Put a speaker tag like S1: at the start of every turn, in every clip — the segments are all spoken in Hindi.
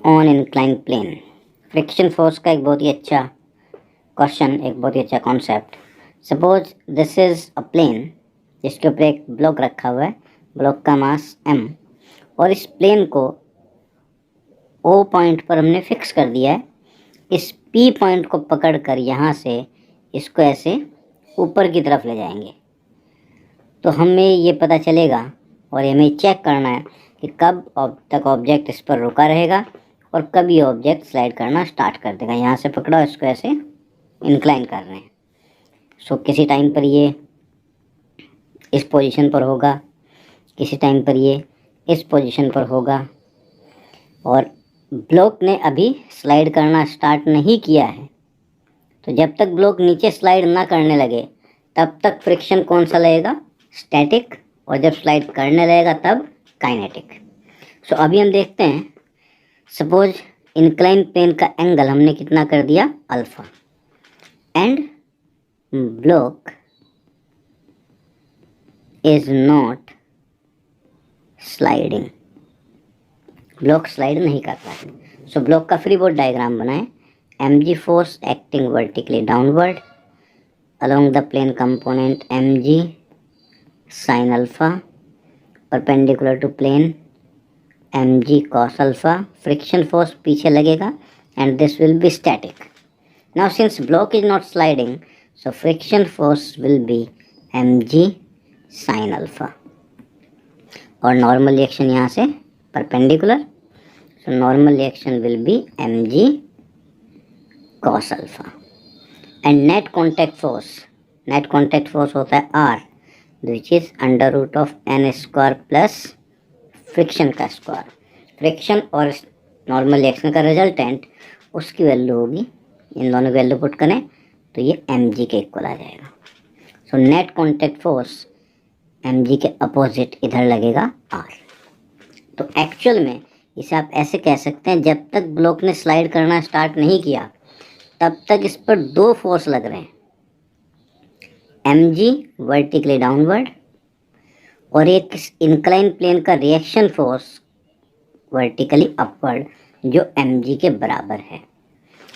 S1: On incline plane. Friction force का एक बहुत ही अच्छा क्वेश्चन, एक बहुत ही अच्छा concept. Suppose this is a plane जिसके ऊपर एक ब्लॉक रखा हुआ है, ब्लॉक का मास m, और इस प्लेन को O पॉइंट पर हमने फिक्स कर दिया है। इस P पॉइंट को पकड़कर यहाँ से इसको ऐसे ऊपर की तरफ ले जाएंगे, तो हमें ये पता चलेगा और हमें चेक करना है कि कब तक ऑब्जेक्ट इस पर रुका रहेगा और कब ये ऑब्जेक्ट स्लाइड करना स्टार्ट कर देगा। यहाँ से पकड़ा, इसको ऐसे इंक्लाइन कर रहे हैं। सो किसी टाइम पर ये इस पोजीशन पर होगा, किसी टाइम पर ये इस पोजीशन पर होगा, और ब्लॉक ने अभी स्लाइड करना स्टार्ट नहीं किया है। तो जब तक ब्लॉक नीचे स्लाइड ना करने लगे तब तक फ्रिक्शन कौन सा लगेगा? स्टैटिक। और जब स्लाइड करने लगेगा तब काइनेटिक। सो अभी हम देखते हैं, सपोज इंक्लाइन प्लेन का एंगल हमने कितना कर दिया? Alpha, and block is not sliding. Block slide नहीं कर रहा है। सो ब्लॉक का फ्री बॉडी डायग्राम बनाएं। mg force acting vertically downward along the plane component mg sin alpha perpendicular to plane mg cos alpha. Friction force पीछे लगेगा and this will be static. Now since block is not sliding, so friction force will be mg sin alpha, और normal reaction यहाँ से perpendicular, so normal reaction will be mg cos alpha. And net contact force होता है R, which is under root of n square plus friction का स्क्वायर। फ्रिक्शन और नॉर्मल रिएक्शन का रिजल्टेंट, उसकी वैल्यू होगी, इन दोनों की वैल्यू पुट करें तो ये mg के इक्वल आ जाएगा। So net contact force mg के अपोजिट इधर लगेगा R। तो एक्चुअल में इसे आप ऐसे कह सकते हैं, जब तक ब्लॉक ने स्लाइड करना स्टार्ट नहीं किया तब तक इस पर दो फोर्स लग रहे हैं, mg वर्टिकली डाउनवर्ड और एक इंक्लाइन प्लेन का रिएक्शन फोर्स वर्टिकली अपवर्ड जो mg के बराबर है।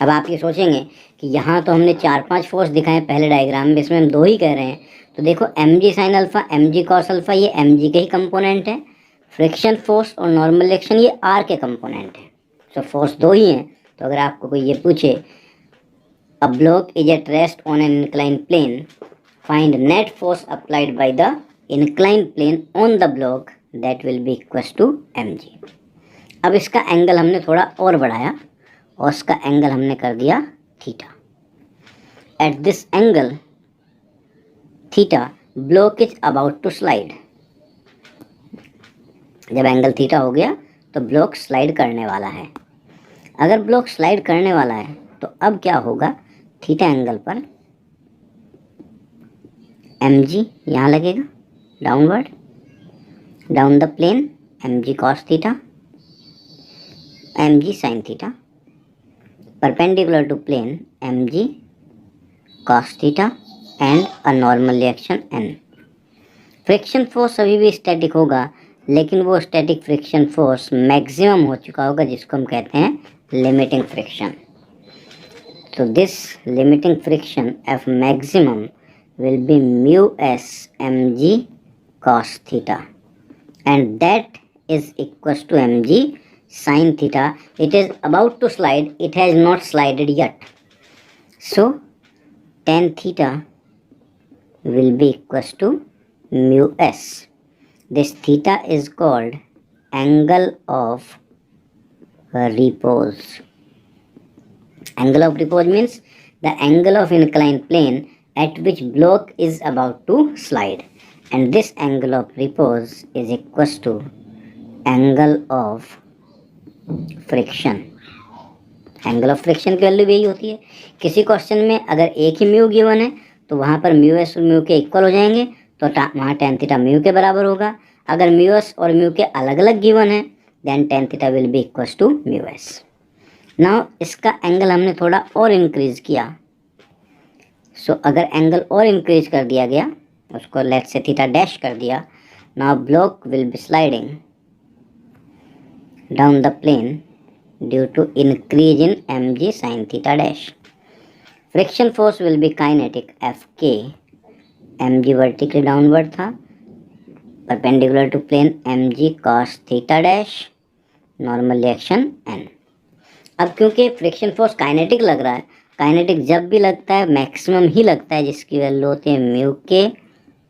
S1: अब आप ये सोचेंगे कि यहाँ तो हमने 4-5 फोर्स दिखाए पहले डायग्राम में, इसमें हम दो ही कह रहे हैं। तो देखो mg sine alpha, mg cos alpha, ये mg के ही कंपोनेंट है। फ्रिक्शन फोर्स और नॉर्मल रिएक्शन ये r के कंपोनेंट है। सो फोर्स दो ही हैं। तो अगर आपको कोई ये पूछे a block is at rest on an inclined plane, find net force applied by the inclined plane on the block, that will be equals to mg। अब इसका एंगल हमने थोड़ा और बढ़ाया और इसका एंगल हमने कर दिया theta. At this angle theta block is about to slide. जब एंगल थीटा हो गया तो ब्लॉक स्लाइड करने वाला है। अगर ब्लॉक स्लाइड करने वाला है तो अब क्या होगा? थीटा एंगल पर mg यहाँ लगेगा downward, down the plane mg cos theta, mg sin theta, perpendicular to plane mg cos theta and a normal reaction n। Friction force अभी भी स्टैटिक होगा, लेकिन वो स्टैटिक फ्रिक्शन फोर्स मैक्सिमम हो चुका होगा, जिसको हम कहते हैं limiting friction. So this limiting friction F maximum will be mu s mg cos theta, and that is equals to mg sin theta. It is about to slide, it has not slided yet. So tan theta will be equals to mu s. This theta is called angle of repose. Angle of repose means the angle of inclined plane at which block is about to slide, and this angle of repose is equals to angle of friction. Angle of friction की वैल्यू यही होती है। किसी क्वेश्चन में अगर एक ही म्यू गिवन है तो वहाँ पर म्यू एस और म्यू के इक्वल हो जाएंगे, तो वहाँ टेन थीटा म्यू के बराबर होगा। अगर म्यू एस और म्यू के अलग अलग गिवन है then tan theta will be equals to mu s. Now इसका एंगल हमने थोड़ा और इंक्रीज किया। सो अगर एंगल और इंक्रीज कर दिया गया, उसको लेट्स से थीटा डैश कर दिया, now block will be sliding down the plane due to increase in mg sin theta dash. Friction force will be kinetic Fk, mg vertically downward था, perpendicular to plane mg cos theta dash, normal reaction n। अब क्योंकि फ्रिक्शन फोर्स काइनेटिक लग रहा है, काइनेटिक जब भी लगता है मैक्सिमम ही लगता है जिसकी वैल्यू होती है म्यू के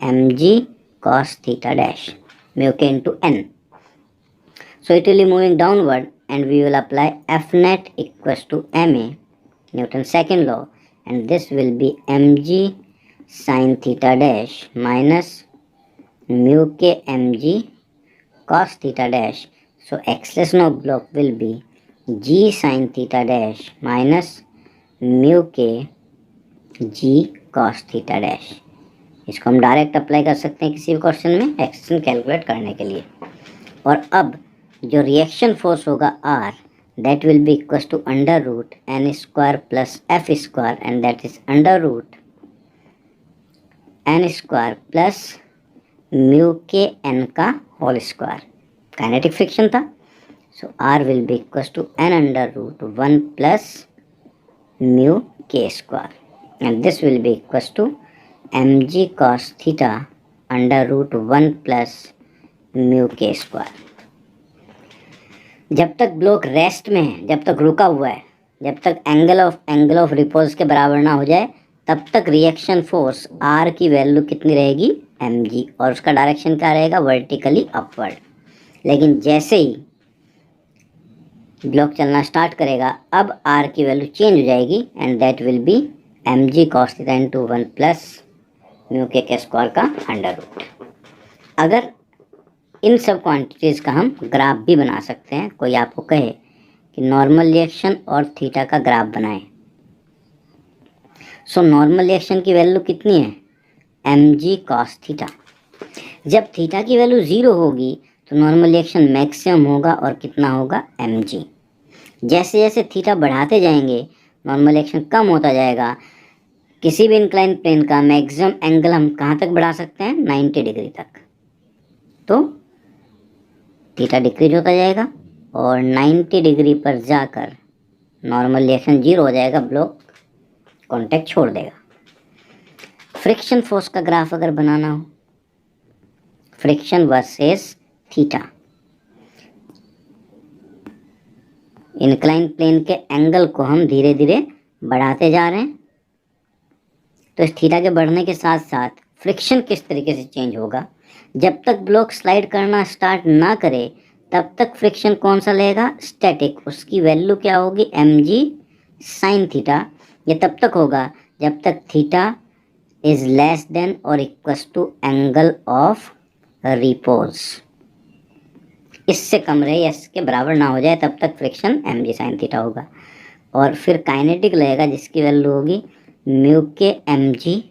S1: mg cos थीटा डैश, mu k into n। So it will be moving downward and we will apply F net equals to ma, Newton second law, and this will be mg sin theta dash minus mu के mg cos theta dash. So acceleration of block will be g sin theta dash minus mu k g cos theta dash. इसको हम डायरेक्ट अप्लाई कर सकते हैं किसी भी क्वेश्चन में एक्सलेशन कैलकुलेट करने के लिए। और अब जो रिएक्शन फोर्स होगा R, that will be equals to under root n square plus f square, and that is under root n square plus mu k n का होल स्क्वायर। काइनेटिक फ्रिक्शन था, so R will be equals to n under root 1 plus mu k square, and this will be equals to mg cos theta under root 1 plus mu k square. जब तक ब्लॉक रेस्ट में है, जब तक रुका हुआ है, जब तक एंगल ऑफ रिपोज के बराबर ना हो जाए, तब तक रिएक्शन फोर्स R की वैल्यू कितनी रहेगी mg, और उसका डायरेक्शन क्या रहेगा वर्टिकली अपवर्ड। लेकिन जैसे ही ब्लॉक चलना स्टार्ट करेगा, अब R की वैल्यू चेंज हो जाएगी, and that will be mg cos theta into 1 plus mu k square का अंडर रूट। अगर इन सब क्वांटिटीज़ का हम ग्राफ भी बना सकते हैं, कोई आपको कहे कि नॉर्मल रिएक्शन और थीटा का ग्राफ बनाएं, सो नॉर्मल रिएक्शन की वैल्यू कितनी है mg cos थीटा। जब थीटा की वैल्यू 0 होगी तो नॉर्मल रिएक्शन मैक्सिमम होगा, और कितना होगा mg। जैसे जैसे थीटा बढ़ाते जाएंगे नॉर्मल रिएक्शन कम होता जाएगा। किसी भी इंक्लाइन प्लेन का मैक्सिमम एंगल हम कहाँ तक बढ़ा सकते हैं 90 डिग्री तक, तो थीटा डिक्रीज होता जाएगा और 90 डिग्री पर जाकर नॉर्मल रिएक्शन 0 हो जाएगा, ब्लॉक कांटेक्ट छोड़ देगा। फ्रिक्शन फोर्स का ग्राफ अगर बनाना हो, friction versus theta, incline plane के एंगल को हम धीरे धीरे बढ़ाते जा रहे हैं, तो इस थीटा के बढ़ने के साथ साथ फ्रिक्शन किस तरीके से चेंज होगा। जब तक ब्लॉक स्लाइड करना स्टार्ट ना करे तब तक फ्रिक्शन कौन सा लेगा स्टैटिक, उसकी वैल्यू क्या होगी mg sin थीटा। ये तब तक होगा जब तक थीटा इज लेस देन और equals to angle of repose. इससे कम रहे या इसके बराबर ना हो जाए तब तक फ्रिक्शन mg sin थीटा होगा। और फिर काइनेटिक लगेगा जिसकी वैल्यू होगी म्यू के mg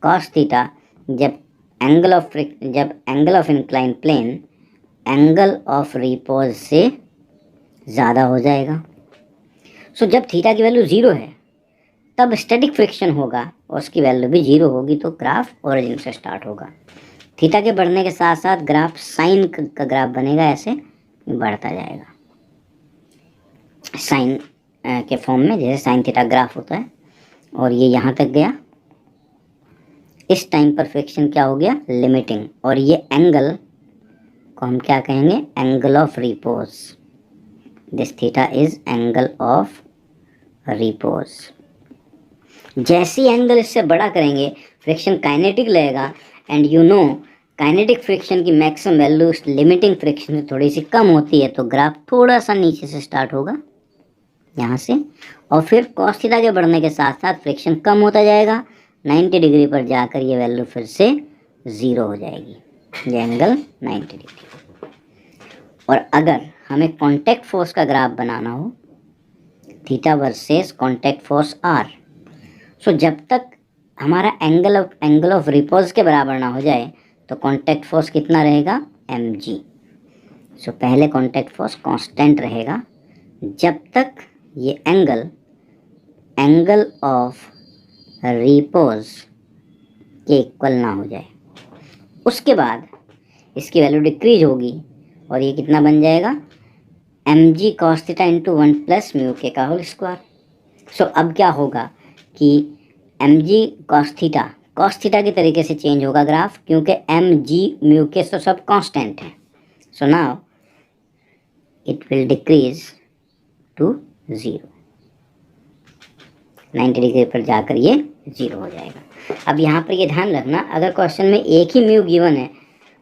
S1: cos थीटा, जब angle of incline plane angle of repose से ज़्यादा हो जाएगा। सो जब थीटा की वैल्यू 0 है तब स्टैटिक फ्रिक्शन होगा और उसकी वैल्यू भी 0 होगी, तो ग्राफ ओरिजिन से स्टार्ट होगा। थीटा के बढ़ने के साथ साथ ग्राफ साइन का ग्राफ बनेगा, ऐसे बढ़ता जाएगा साइन के फॉर्म में, जैसे साइन थीटा ग्राफ होता है, और ये यहाँ तक गया। इस टाइम पर फ्रिक्शन क्या हो गया लिमिटिंग, और ये एंगल को हम क्या कहेंगे angle of repose. This theta is angle of repose. जैसे एंगल इससे बड़ा करेंगे फ्रिक्शन काइनेटिक लगेगा, and you know kinetic friction की मैक्सिमम वैल्यू लिमिटिंग फ्रिक्शन से थोड़ी सी कम होती है, तो ग्राफ थोड़ा सा नीचे से स्टार्ट होगा यहाँ से, और फिर कॉस थीटा के बढ़ने के साथ साथ फ्रिक्शन कम होता जाएगा, 90 डिग्री पर जाकर ये वैल्यू फिर से 0 हो जाएगी, ये एंगल 90 डिग्री। और अगर हमें कांटेक्ट फोर्स का ग्राफ बनाना हो, theta versus contact force R, सो जब तक हमारा एंगल ऑफ रिपोज के बराबर ना हो जाए तो कांटेक्ट फोर्स कितना रहेगा mg। सो पहले कांटेक्ट फोर्स कांस्टेंट रहेगा जब तक ये एंगल ऑफ रिपोज के इक्वल ना हो जाए। उसके बाद इसकी वैल्यू डिक्रीज होगी और ये कितना बन जाएगा mg cos theta into 1 plus mu के का होल स्क्वायर। सो अब क्या होगा कि mg cos थीटा की तरीके से चेंज होगा ग्राफ, क्योंकि mg म्यू के तो सब कांस्टेंट है। So now it will decrease to 0, 90 degree पर जाकर ये 0 हो जाएगा। अब यहाँ पर ये ध्यान रखना, अगर क्वेश्चन में एक ही म्यू गिवन है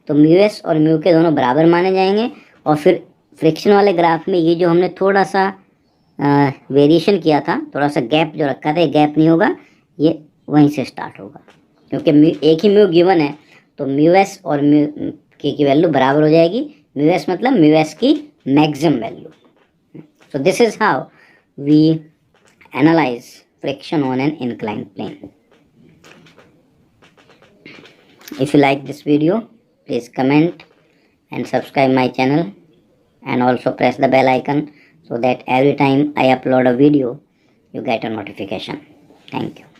S1: तो म्यू एस और म्यू के दोनों बराबर माने जाएंगे, और फिर फ्रिक्शन वाले ग्राफ में ये जो हमने थोड़ा सा वेरिएशन किया था, थोड़ा सा गैप जो रखा था, ये गैप नहीं होगा, ये वहीं से स्टार्ट होगा, क्योंकि एक ही म्यू गिवन है तो म्यू एस और म्यू के की वैल्यू बराबर हो जाएगी। म्यू एस मतलब म्यू एस की maximum value. So this is how we analyze friction on an inclined plane. If you like this video, please comment and subscribe my channel, and also press the bell icon so that every time I upload a video you get a notification. Thank you.